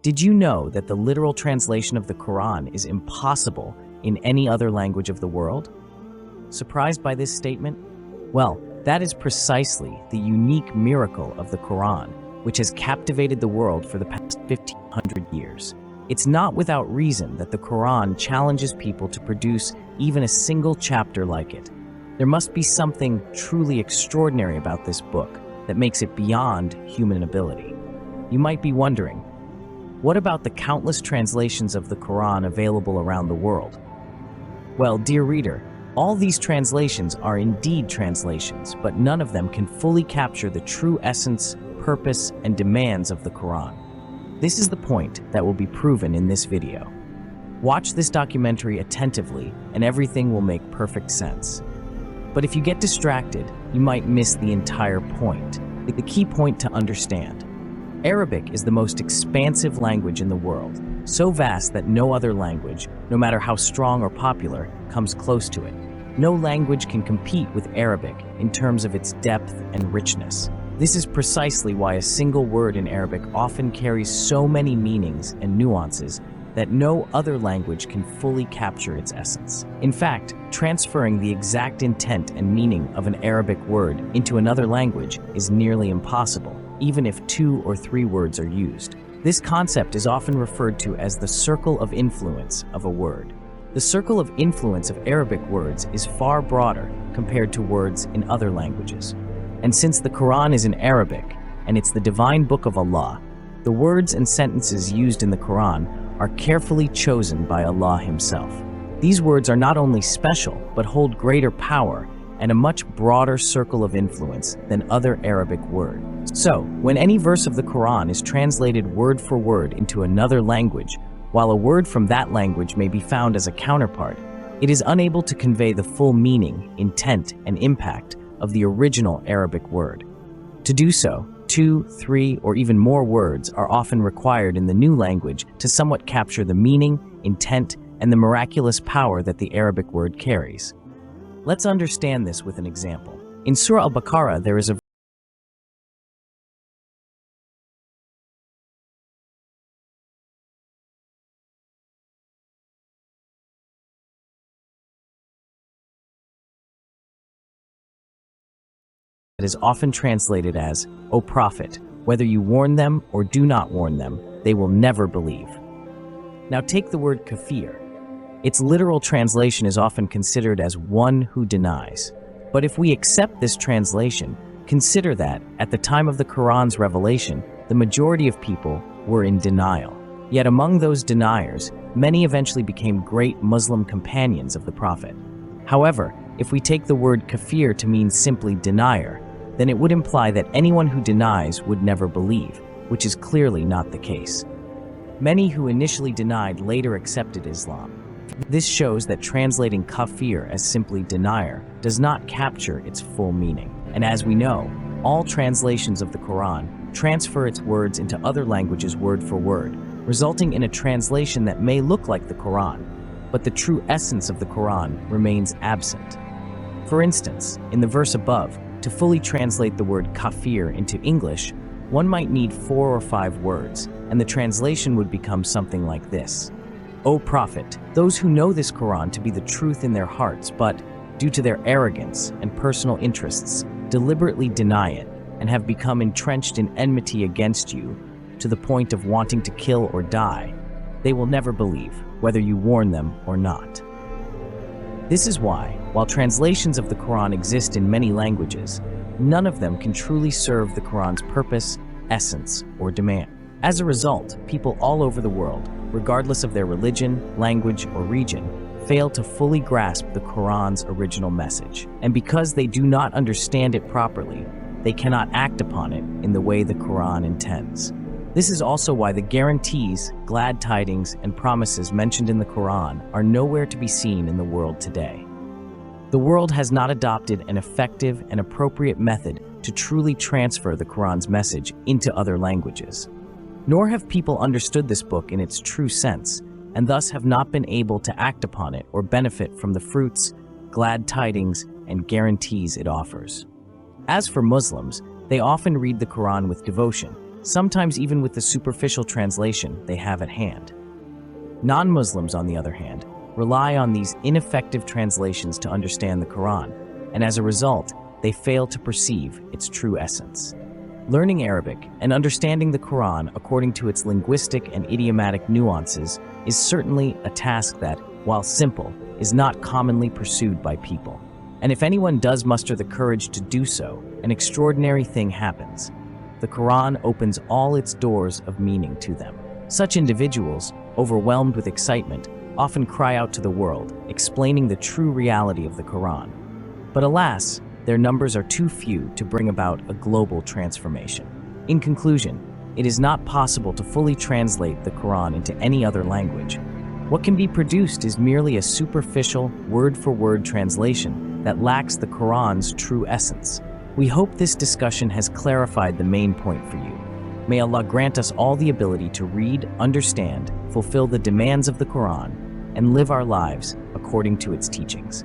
Did you know that the literal translation of the Quran is impossible in any other language of the world? Surprised by this statement? Well, that is precisely the unique miracle of the Quran, which has captivated the world for the past 1,500 years. It's not without reason that the Quran challenges people to produce even a single chapter like it. There must be something truly extraordinary about this book that makes it beyond human ability. You might be wondering, what about the countless translations of the Quran available around the world? Well, dear reader, all these translations are indeed translations, but none of them can fully capture the true essence, purpose, and demands of the Quran. This is the point that will be proven in this video. Watch this documentary attentively, and everything will make perfect sense. But if you get distracted, you might miss the entire point. The key point to understand. Arabic is the most expansive language in the world, so vast that no other language, no matter how strong or popular, comes close to it. No language can compete with Arabic in terms of its depth and richness. This is precisely why a single word in Arabic often carries so many meanings and nuances that no other language can fully capture its essence. In fact, transferring the exact intent and meaning of an Arabic word into another language is nearly impossible, even if 2 or 3 words are used. This concept is often referred to as the circle of influence of a word. The circle of influence of Arabic words is far broader compared to words in other languages. And since the Quran is in Arabic, and it's the divine book of Allah, the words and sentences used in the Quran are carefully chosen by Allah Himself. These words are not only special, but hold greater power and a much broader circle of influence than other Arabic words. So, when any verse of the Quran is translated word for word into another language, while a word from that language may be found as a counterpart, it is unable to convey the full meaning, intent, and impact of the original Arabic word. To do so, 2, 3, or even more words are often required in the new language to somewhat capture the meaning, intent, and the miraculous power that the Arabic word carries. Let's understand this with an example. In Surah Al-Baqarah, there is a that is often translated as, "O Prophet, whether you warn them or do not warn them, they will never believe." Now take the word kafir. Its literal translation is often considered as one who denies. But if we accept this translation, consider that, at the time of the Quran's revelation, the majority of people were in denial. Yet among those deniers, many eventually became great Muslim companions of the Prophet. However, if we take the word kafir to mean simply denier, then it would imply that anyone who denies would never believe, which is clearly not the case. Many who initially denied later accepted Islam. This shows that translating kafir as simply denier does not capture its full meaning. And as we know, all translations of the Quran transfer its words into other languages word for word, resulting in a translation that may look like the Quran, but the true essence of the Quran remains absent. For instance, in the verse above, to fully translate the word kafir into English, one might need 4 or 5 words, and the translation would become something like this. O Prophet, those who know this Quran to be the truth in their hearts, but, due to their arrogance and personal interests, deliberately deny it, and have become entrenched in enmity against you, to the point of wanting to kill or die, they will never believe, whether you warn them or not. This is why, while translations of the Quran exist in many languages, none of them can truly serve the Quran's purpose, essence, or demand. As a result, people all over the world, regardless of their religion, language, or region, fail to fully grasp the Quran's original message. And because they do not understand it properly, they cannot act upon it in the way the Quran intends. This is also why the guarantees, glad tidings, and promises mentioned in the Quran are nowhere to be seen in the world today. The world has not adopted an effective and appropriate method to truly transfer the Quran's message into other languages. Nor have people understood this book in its true sense, and thus have not been able to act upon it or benefit from the fruits, glad tidings, and guarantees it offers. As for Muslims, they often read the Quran with devotion, sometimes even with the superficial translation they have at hand. Non-Muslims, on the other hand, rely on these ineffective translations to understand the Quran, and as a result, they fail to perceive its true essence. Learning Arabic and understanding the Quran according to its linguistic and idiomatic nuances is certainly a task that, while simple, is not commonly pursued by people. And if anyone does muster the courage to do so, an extraordinary thing happens. The Quran opens all its doors of meaning to them. Such individuals, overwhelmed with excitement, often cry out to the world, explaining the true reality of the Quran. But alas, their numbers are too few to bring about a global transformation. In conclusion, it is not possible to fully translate the Quran into any other language. What can be produced is merely a superficial, word-for-word translation that lacks the Quran's true essence. We hope this discussion has clarified the main point for you. May Allah grant us all the ability to read, understand, fulfill the demands of the Quran, and live our lives according to its teachings.